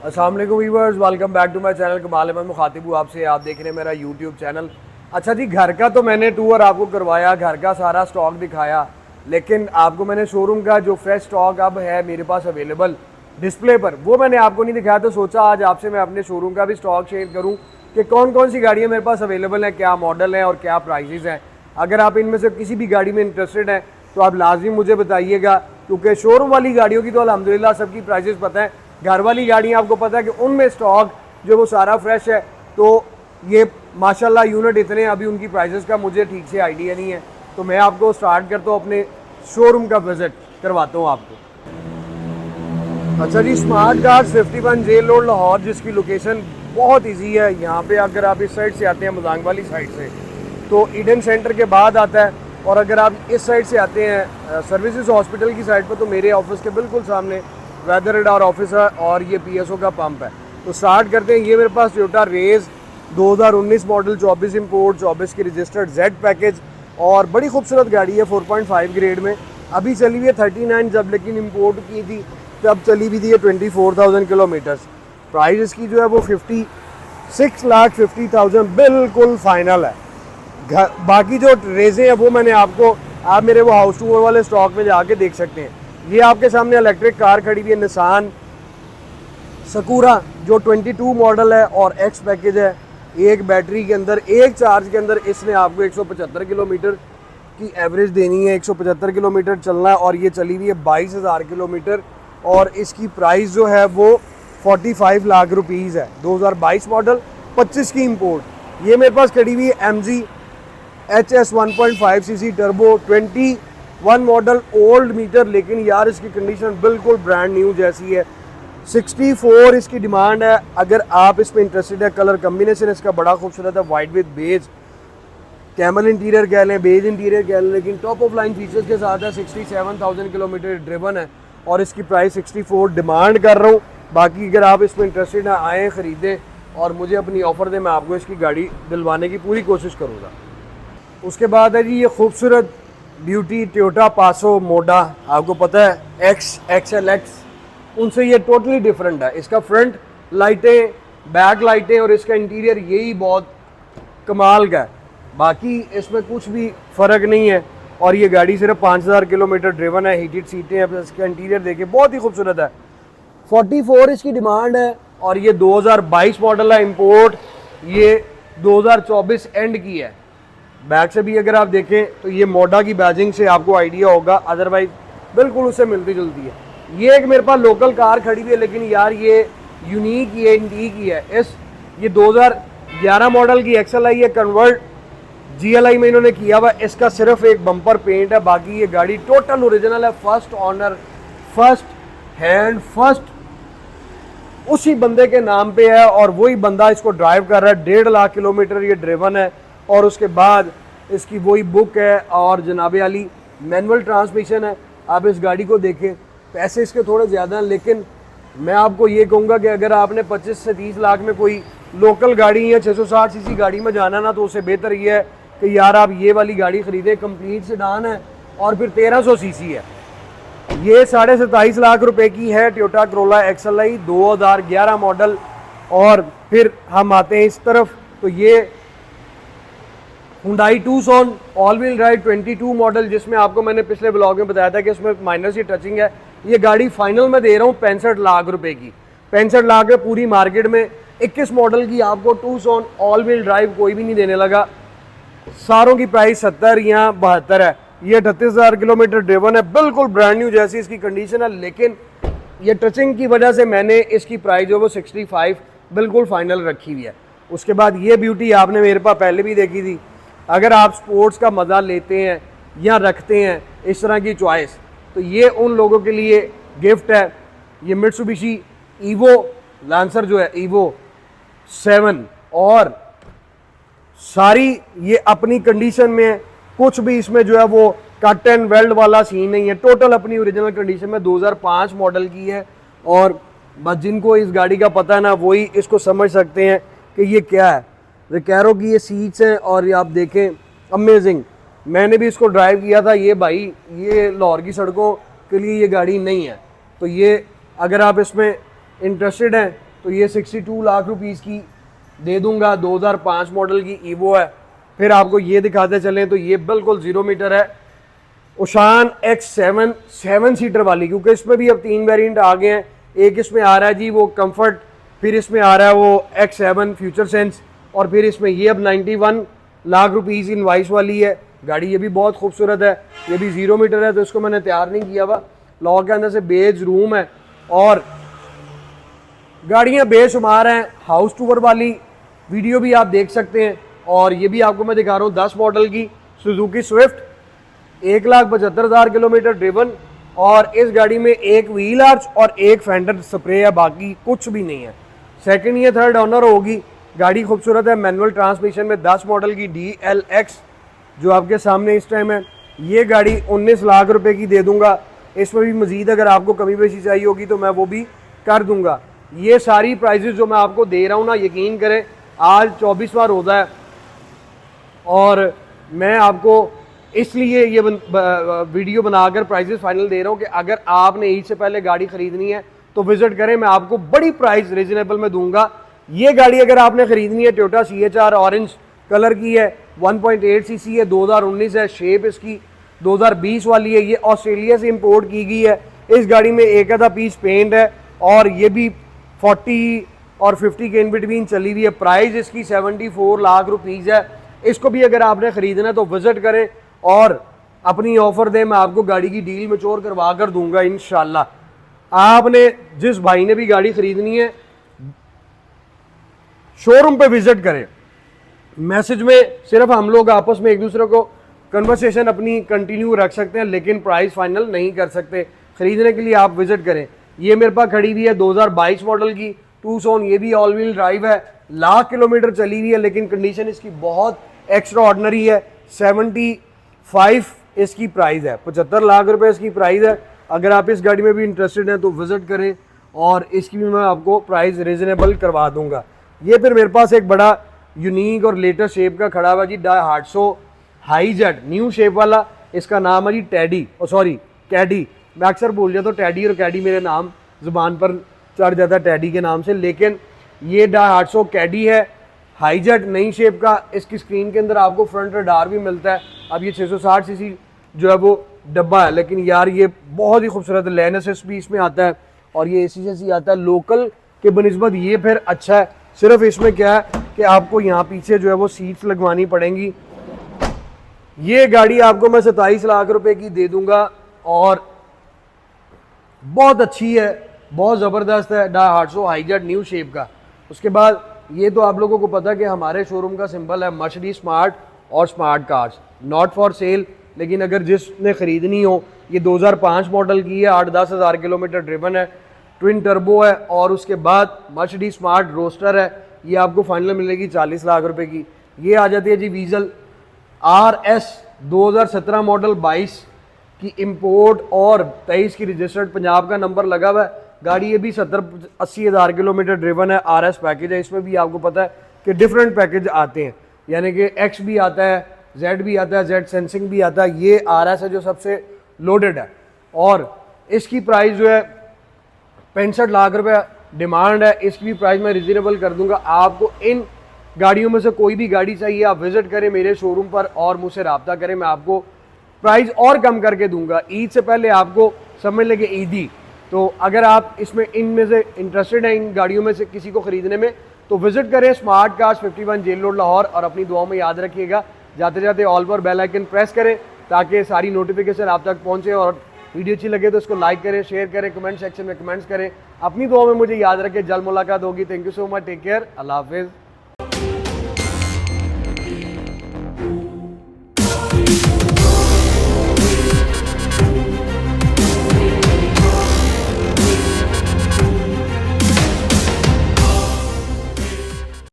अस्सलाम वालेकुम viewers, welcome back to my channel. Kamal Ahmad मुखातिब हूँ आपसे। आप देख रहे हैं मेरा यूट्यूब चैनल। अच्छा जी, घर का तो मैंने टूर आपको करवाया, घर का सारा स्टॉक दिखाया, लेकिन आपको मैंने शोरूम का जो फ्रेश स्टॉक अब है मेरे पास अवेलेबल डिस्प्ले पर, वो मैंने आपको नहीं दिखाया। तो सोचा आज आपसे मैं अपने शोरूम का भी स्टॉक शेयर करूँ कि कौन कौन सी गाड़ियाँ मेरे पास अवेलेबल हैं, क्या मॉडल हैं और क्या प्राइजेज़ हैं। अगर आप इनमें से किसी भी गाड़ी में इंटरेस्टेड हैं तो आप लाजमी मुझे बताइएगा, क्योंकि शोरूम वाली गाड़ियों की तो अल्हम्दुलिल्लाह सबकी प्राइजेस पता है। घर वाली गाड़ियाँ आपको पता है कि उनमें स्टॉक जो वो सारा फ्रेश है, तो ये माशाल्लाह यूनिट इतने अभी उनकी प्राइजेस का मुझे ठीक से आइडिया नहीं है। तो मैं आपको स्टार्ट करता हूँ अपने शोरूम का विजिट करवाता हूँ आपको। अच्छा जी, smart cars 51 jail road Lahore, जिसकी लोकेशन बहुत ईजी है। यहाँ पे अगर आप इस साइड से आते हैं मजांग वाली साइड से तो ईडन सेंटर के बाद आता है, और अगर आप इस साइड से आते हैं सर्विसेज हॉस्पिटल की साइड पर तो मेरे ऑफिस के बिल्कुल सामने वेदर रडार ऑफिस है और ये पीएसओ का पंप है। तो स्टार्ट करते हैं। ये मेरे पास टोयोटा रेज 2019 मॉडल, 24 इंपोर्ट, 24 की रजिस्टर्ड जेड पैकेज, और बड़ी खूबसूरत गाड़ी है 4.5 ग्रेड में। अभी चली हुई है 39 जब, लेकिन इंपोर्ट की थी तब चली हुई थी 24,000 किलोमीटर्स। प्राइस इसकी जो है वो 56,50,000 बिल्कुल फाइनल है। बाकी जो रेजें हैं वो मैंने आपको, आप मेरे वो हाउस टूर वाले स्टॉक में जाके देख सकते हैं। ये आपके सामने इलेक्ट्रिक कार खड़ी हुई है, निसान सकूरा, जो 22 मॉडल है और एक्स पैकेज है। एक बैटरी के अंदर, एक चार्ज के अंदर इसने आपको 175 किलोमीटर की एवरेज देनी है, 175 किलोमीटर चलना है, और ये चली हुई है 22,000 किलोमीटर। और इसकी प्राइस जो है वो 45 लाख रुपीज़ है। 2022 मॉडल, 25 की इंपोर्ट। ये मेरे पास खड़ी हुई है MG HS 1.5 cc turbo, 21 model, old meter, लेकिन यार इसकी कंडीशन बिल्कुल ब्रांड न्यू जैसी है। 64 इसकी डिमांड है। अगर आप इस पर इंटरेस्टेड है, कलर कम्बिनेशन इसका बड़ा खूबसूरत है, white with beige, camel interior कह लें, बेज इंटीरियर कह लें, लेकिन टॉप ऑफ लाइन फीचर्स के साथ है। 67,000 किलोमीटर ड्रिवन है और इसकी प्राइस 64 डिमांड कर रहा हूँ। बाकी अगर आप इस पर इंटरेस्टेड हैं, आएँ ख़रीदें और मुझे अपनी ऑफ़र दें, मैं आपको इसकी गाड़ी दिलवाने की पूरी कोशिश करूँगा। उसके बाद है जी ये खूबसूरत ब्यूटी टोयोटा पासो मोडा। आपको पता है XXLX, उनसे ये टोटली डिफरेंट है। इसका फ्रंट लाइटें, बैक लाइटें और इसका इंटीरियर यही बहुत कमाल का है। बाकी इसमें कुछ भी फ़र्क नहीं है। और ये गाड़ी सिर्फ 5,000 किलोमीटर ड्रिवन है, हीटेड सीटें हैं, इसका इंटीरियर देखिए बहुत ही खूबसूरत है। 44 इसकी डिमांड है और ये 2022 मॉडल है, इंपोर्ट। ये 2024 एंड की है। बैक से भी अगर आप देखें तो ये मोडा की बैजिंग से आपको आइडिया होगा, अदरवाइज बिल्कुल उससे मिलती जुलती है। ये एक मेरे पास लोकल कार खड़ी हुई है, लेकिन यार ये यूनिक, ये इंटीक ही है। ये 2011 मॉडल की XLI है, कन्वर्ट GLI में इन्होंने किया हुआ। इसका सिर्फ एक बम्पर पेंट है, बाकी ये गाड़ी टोटल ओरिजिनल है, first owner, first hand, first उसी बंदे के नाम पे है और वही बंदा इसको ड्राइव कर रहा है। 1.5 लाख किलोमीटर ये ड्रिवन है। और उसके बाद इसकी वही बुक है और जनाब अली मैनुअल ट्रांसमिशन है। आप इस गाड़ी को देखें, पैसे इसके थोड़े ज़्यादा हैं, लेकिन मैं आपको ये कहूँगा कि अगर आपने 25 से 30 लाख में कोई लोकल गाड़ी या 660 सीसी गाड़ी में जाना ना, तो उससे बेहतर ये है कि यार आप ये वाली गाड़ी ख़रीदें। कंप्लीट सेडान है और फिर 1300 सीसी है। ये 27.5 लाख रुपए की है टोयोटा करोला XLI 2011 मॉडल। और फिर हम आते हैं इस तरफ, तो ये Hyundai Tucson all wheel drive 22 model, जिसमें आपको मैंने पिछले ब्लॉग में बताया था कि इसमें माइनर सी टचिंग है। ये गाड़ी फाइनल में दे रहा हूँ 65 लाख रुपए की। 65 लाख में पूरी मार्केट में 21 मॉडल की आपको टूसॉन ऑल व्हील ड्राइव कोई भी नहीं देने लगा। सारों की प्राइस 70 या 72 है। ये 38,000 किलोमीटर ड्रिवन है, बिल्कुल ब्रांड न्यू जैसी इसकी कंडीशन है, लेकिन ये टचिंग की वजह से मैंने इसकी प्राइस जो वो 65 बिल्कुल फाइनल रखी हुई है। उसके बाद ये ब्यूटी आपने मेरे पास पहले भी देखी थी। अगर आप स्पोर्ट्स का मज़ा लेते हैं या रखते हैं इस तरह की चॉइस, तो ये उन लोगों के लिए गिफ्ट है। ये मित्सुबिशी ईवो लांसर जो है, ईवो 7, और सारी ये अपनी कंडीशन में है। कुछ भी इसमें जो है वो कट एंड वेल्ड वाला सीन नहीं है, टोटल अपनी ओरिजिनल कंडीशन में 2005 मॉडल की है। और बस जिनको इस गाड़ी का पता है ना, वही इसको समझ सकते हैं कि ये क्या है। रिकैरो की ये सीट्स हैं और ये आप देखें, अमेजिंग। मैंने भी इसको ड्राइव किया था। ये भाई, ये लाहौर की सड़कों के लिए ये गाड़ी नहीं है। तो ये अगर आप इसमें इंटरेस्टेड हैं तो ये 62 लाख रुपीस की दे दूंगा। 2005 मॉडल की ईवो है। फिर आपको ये दिखाते चलें तो ये बिल्कुल 0 मीटर है, ओशान X7 7 सीटर वाली, क्योंकि इसमें भी अब 3 वेरिएंट आ गए हैं। एक इसमें आ रहा है जी वो कंफर्ट, फिर इसमें आ रहा है वो X7 फ्यूचर सेंस, और फिर इसमें ये अब 91 लाख रुपीस इनवाइस वाली है गाड़ी। ये भी बहुत खूबसूरत है, ये भी 0 मीटर है, तो इसको मैंने तैयार नहीं किया हुआ। लॉक के अंदर से बेज रूम है और गाड़ियाँ बेशुमार हैं। हाउस टूर वाली वीडियो भी आप देख सकते हैं। और ये भी आपको मैं दिखा रहा हूँ 10 मॉडल की सुजुकी स्विफ्ट, 1,75,000 किलोमीटर ड्रिवन, और इस गाड़ी में एक व्हील आर्च और एक फेंडर स्प्रे है, बाकी कुछ भी नहीं है। सेकंड या थर्ड ऑनर होगी। गाड़ी खूबसूरत है, मैनुअल ट्रांसमिशन में 10 मॉडल की DLX जो आपके सामने इस टाइम है। ये गाड़ी 19 लाख रुपए की दे दूंगा। इसमें भी मजीद अगर आपको कमी बेशी चाहिए होगी तो मैं वो भी कर दूंगा। ये सारी प्राइजेस जो मैं आपको दे रहा हूँ ना, यकीन करें आज 24वां रोज़ा है और मैं आपको इसलिए ये वीडियो बनाकर प्राइजेस फाइनल दे रहा हूँ कि अगर आपने ईद से पहले गाड़ी खरीदनी है तो विजिट करें, मैं आपको बड़ी प्राइस रीजनेबल में दूंगा। ये गाड़ी अगर आपने खरीदनी है, टोयोटा CHR ऑरेंज कलर की है, 1.8 सीसी है, 2019 है, शेप इसकी 2020 वाली है। ये ऑस्ट्रेलिया से इंपोर्ट की गई है। इस गाड़ी में एक आधा पीस पेंट है और ये भी 40 और 50 के इन बिटवीन चली हुई है। प्राइस इसकी 74 लाख रुपीज़ है। इसको भी अगर आपने खरीदना है तो विजिट करें और अपनी ऑफर दें, मैं आपको गाड़ी की डील मैच्योर करवा कर दूंगा इंशाल्लाह। आपने जिस भाई ने भी गाड़ी खरीदनी है शोरूम पे विजिट करें। मैसेज में सिर्फ हम लोग आपस में एक दूसरे को कन्वर्सेशन अपनी कंटिन्यू रख सकते हैं, लेकिन प्राइस फाइनल नहीं कर सकते। खरीदने के लिए आप विजिट करें। ये मेरे पास खड़ी हुई है 2022 मॉडल की टूसॉन, ये भी ऑल व्हील ड्राइव है, लाख किलोमीटर चली हुई है, लेकिन कंडीशन इसकी बहुत एक्स्ट्रा ऑर्डिनरी है। 75 इसकी प्राइस है, 75 लाख रुपए इसकी प्राइस है। अगर आप इस गाड़ी में भी इंटरेस्टेड हैं तो विजिट करें और इसकी भी मैं आपको प्राइस रीजनेबल करवा दूंगा। ये फिर मेरे पास एक बड़ा यूनिक और लेटेस्ट शेप का खड़ा हुआ जी Daihatsu हाईजेट न्यू शेप वाला। इसका नाम है जी टैडी, सॉरी कैडी। मैं अक्सर भूल जाता हूँ टैडी और कैडी, मेरे नाम जुबान पर चढ़ जाता है टैडी के नाम से, लेकिन ये Daihatsu कैडी है, हाईजेट नई शेप का। इसकी स्क्रीन के अंदर आपको फ्रंट रडार भी मिलता है। अब ये 660 सीसी जो है वो डब्बा है, लेकिन यार ये बहुत ही खूबसूरत है। लेन असिस्ट भी इसमें आता है और ये AC से आता है। लोकल के बनिस्बत ये फिर अच्छा है। सिर्फ इसमें क्या है कि आपको यहाँ पीछे जो है वो सीट्स लगवानी पड़ेंगी। ये गाड़ी आपको मैं 27 लाख रुपए की दे दूंगा और बहुत अच्छी है, बहुत ज़बरदस्त है। Daihatsu हाईजेट न्यू शेप का। उसके बाद ये तो आप लोगों को पता है कि हमारे शोरूम का सिंबल है मर्सिडीज स्मार्ट और smart cars, not for sale. लेकिन अगर जिसने ख़रीदनी हो, ये 2005 मॉडल की है, 8-10 हज़ार किलोमीटर ड्रिवन है, ट्विन टर्बो है। और उसके बाद मर्सिडीज स्मार्ट रोस्टर है, ये आपको फाइनल मिलेगी 40 लाख रुपए की। ये आ जाती है जी वीज़ल RS 2017 मॉडल 22 की इंपोर्ट और 23 की रजिस्टर्ड, पंजाब का नंबर लगा हुआ है। गाड़ी ये भी 70-80 हज़ार किलोमीटर ड्रिवन है। RS पैकेज है। इसमें भी आपको पता है कि डिफरेंट पैकेज आते हैं, यानी कि X भी आता है, Z भी आता है, Z सेंसिंग भी आता है। ये RS है जो सबसे लोडेड है और इसकी प्राइस जो है 65 लाख रुपए डिमांड है। इसकी भी प्राइस मैं रिजनेबल कर दूंगा। आपको इन गाड़ियों में से कोई भी गाड़ी चाहिए, आप विजिट करें मेरे शोरूम पर और मुझसे रब्ता करें, मैं आपको प्राइस और कम करके दूंगा। ईद से पहले आपको समझ लेंगे ईदी। तो अगर आप इसमें इनमें से इंटरेस्टेड हैं, इन गाड़ियों में से किसी को खरीदने में, तो विजिट करें smart cars 51 jail road Lahore. और अपनी दुआओं में याद रखिएगा, जाते जाते ऑल पर बेल आइकन प्रेस करें ताकि सारी नोटिफिकेशन आप तक पहुंचे। और वीडियो अच्छी लगे तो इसको लाइक करें, शेयर करें, कमेंट सेक्शन में कमेंट्स करें। अपनी दुआओं में मुझे याद रखें। जल्द मुलाकात होगी। Thank you so much, take care, अल्लाह हाफिज़।